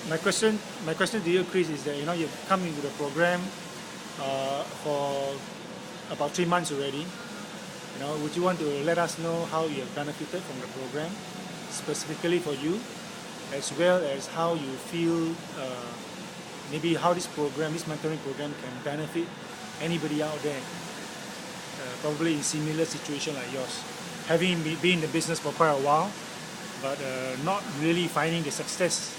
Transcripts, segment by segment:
my question to you, Chris, is that you've come into the program for about 3 months already. Would you want to let us know how you have benefited from the program, specifically for you, as well as how you feel, maybe how this mentoring program, can benefit anybody out there, probably in similar situation like yours, having been in the business for quite a while, but not really finding the success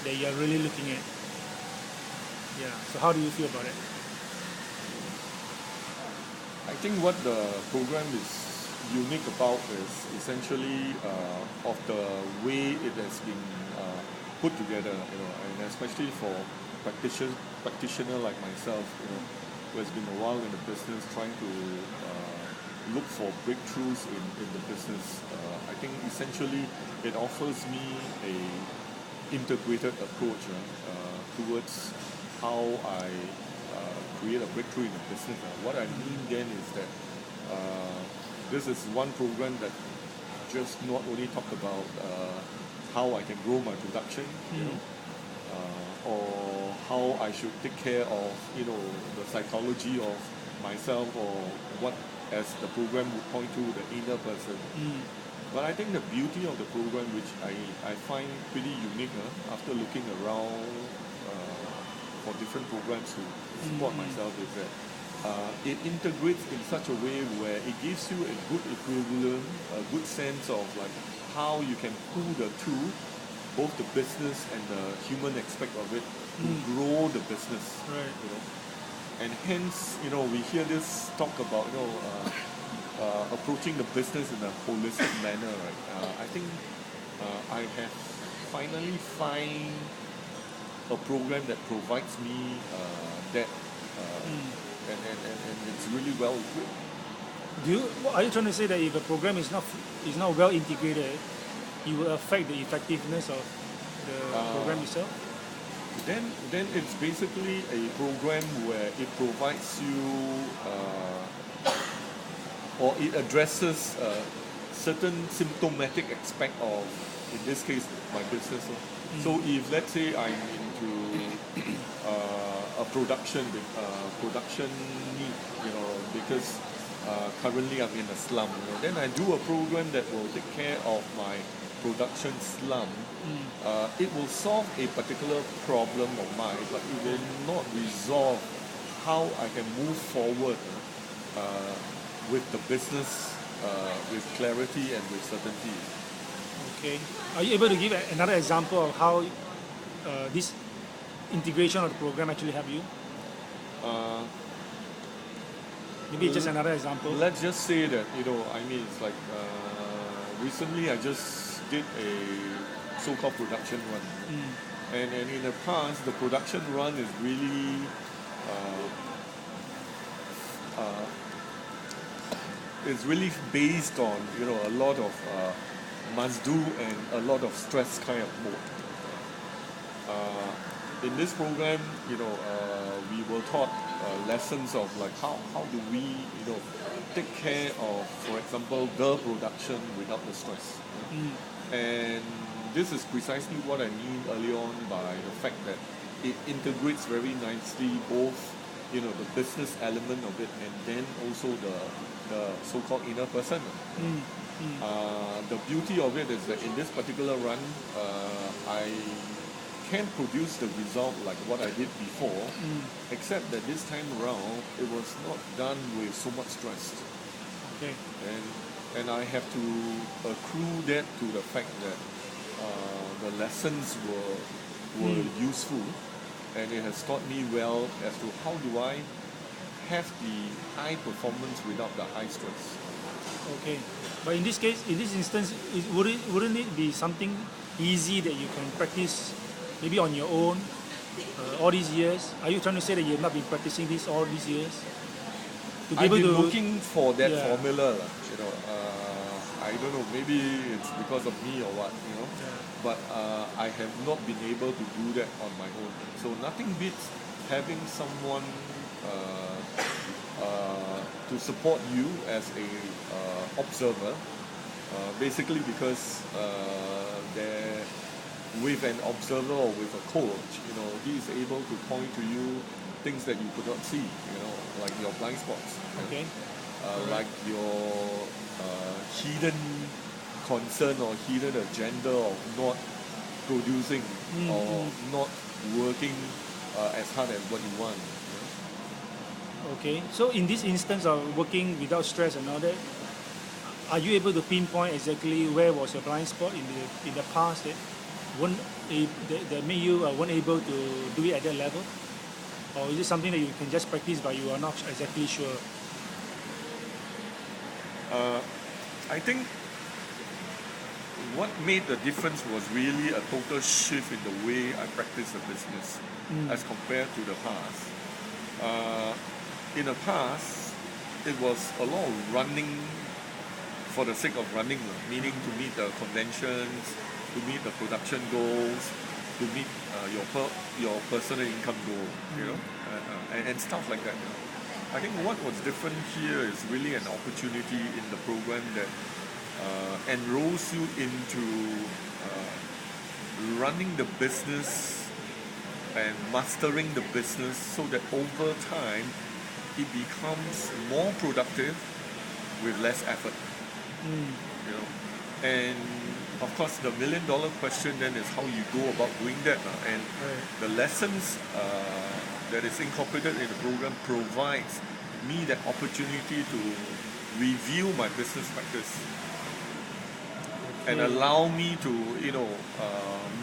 that you are really looking at. Yeah. So how do you feel about it? I think what the program is unique about is essentially of the way it has been put together, and especially for practitioner like myself, who has been a while in the business, trying to look for breakthroughs in the business. I think essentially it offers me a integrated approach towards how I create a breakthrough in the business. What I mean then is that this is one program that just not only talk about how I can grow my production, or how I should take care of the psychology of myself, or what, as the program would point to, the inner person. But I think the beauty of the program, which I find pretty unique after looking around for different programs to support myself, is that it integrates in such a way where it gives you a good equivalent, a good sense of like how you can pull the two, both the business and the human aspect of it, to grow the business. Right. And hence, we hear this talk about approaching the business in a holistic manner, right? I think I have finally find a program that provides me that, and it's really well equipped. Are you trying to say that if a program is not well integrated, it will affect the effectiveness of the program itself? Then it's basically a program where it provides you or it addresses certain symptomatic aspect of, in this case, my business. So if, let's say, I'm into a production need, because currently I'm in a slum, then I do a program that will take care of my production slum. It will solve a particular problem of mine, but it will not resolve how I can move forward with the business with clarity and with certainty. Okay. Are you able to give another example of how this integration of the program actually help you? Maybe just another example. Let's just say that, it's like recently I just did a so-called production run. And in the past, the production run is really based on, a lot of must do and a lot of stress kind of mode. In this program, we were taught lessons of like how do we, take care of, for example, the production without the stress. And this is precisely what I mean early on by the fact that it integrates very nicely both, the business element of it, and then also the so-called inner person. The beauty of it is that in this particular run, I can produce the result like what I did before, except that this time around it was not done with so much stress. Okay. And I have to accrue that to the fact that the lessons were useful, and it has taught me well as to how do I have the high performance without the high stress. Okay. But in this case, in this instance, wouldn't it be something easy that you can practice maybe on your own all these years? Are you trying to say that you have not been practicing this all these years? I've been looking for that formula, I don't know, maybe it's because of me or what, but I have not been able to do that on my own. So nothing beats having someone to support you as a observer, basically because with an observer or with a coach, he is able to point to you things that you could not see, like your blind spots, Okay. like your hidden concern or hidden agenda of not producing or not working as hard as what you want. Okay. So in this instance of working without stress and all that, are you able to pinpoint exactly where was your blind spot in the past that that made you weren't able to do it at that level, or is it something that you can just practice but you are not exactly sure? I think what made the difference was really a total shift in the way I practice the business as compared to the past. In the past, it was a lot of running for the sake of running, meaning to meet the conventions, to meet the production goals, to meet your personal income goal, and stuff like that. I think what was different here is really an opportunity in the program that enrolls you into running the business and mastering the business so that over time it becomes more productive with less effort. And of course the $1 million question then is how you go about doing that, and the lessons that is incorporated in the program provides me that opportunity to review my business practice and allow me to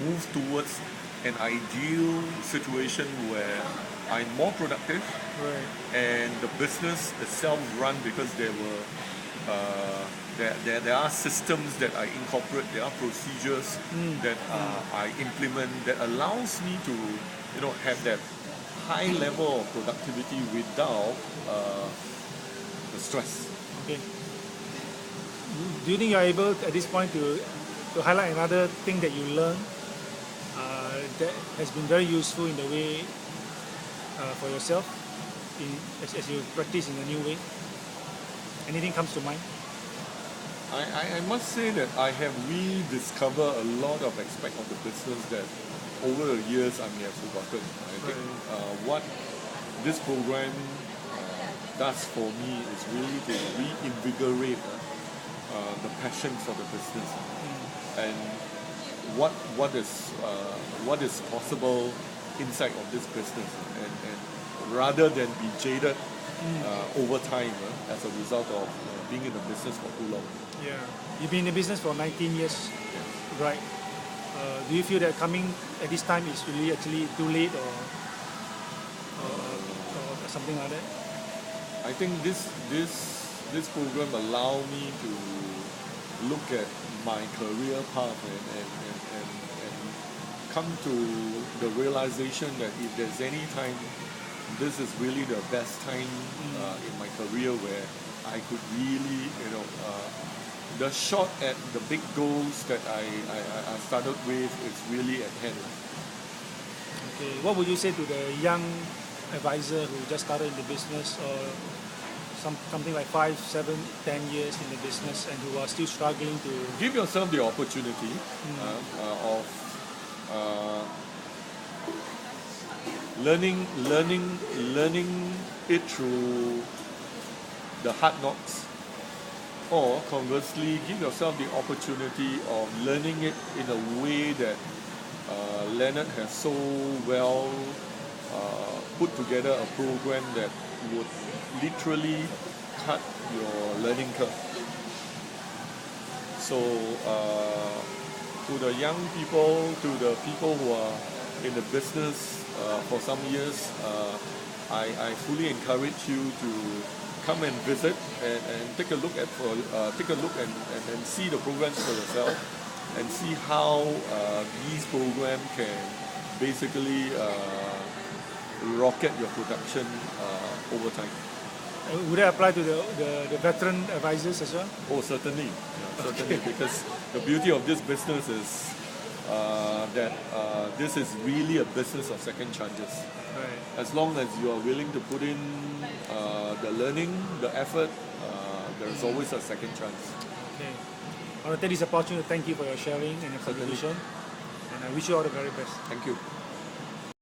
move towards an ideal situation where I'm more productive and the business itself run because there are systems that I incorporate, there are procedures that I implement that allows me to have that high level of productivity without the stress. Okay. Do you think you are able at this point to highlight another thing that you learned that has been very useful in the way for yourself as you practice in a new way? Anything comes to mind? I must say that I have rediscovered a lot of aspects of the business that over the years I may have forgotten. I think what this program does for me is really to reinvigorate the passion for the business and what is possible inside of this business, and rather than be jaded over time as a result of being in the business for too long. Yeah, you've been in the business for 19 years, right? Do you feel that coming at this time is really actually too late or something like that? I think this program allow me to look at my career path and come to the realization that if there's any time, this is really the best time in my career where I could really, the shot at the big goals that I started with is really at hand. Okay, what would you say to the young advisor who just started in the business or something like 5, 7, 10 years in the business and who are still struggling to give yourself the opportunity of learning it through the hard knocks, or conversely give yourself the opportunity of learning it in a way that Leonard has so well put together a program that would literally cut your learning curve. So to the young people, to the people who are in the business for some years, I fully encourage you to come and visit and take a look and see the programs for yourself and see how these programs can basically rocket your production over time. Would that apply to the veteran advisors as well? Oh, certainly. Yeah, certainly, because the beauty of this business is that this is really a business of second chances. Right. As long as you are willing to put in the learning, the effort, there is always a second chance. Okay. I want to take this opportunity to thank you for your sharing and your contribution. And I wish you all the very best. Thank you.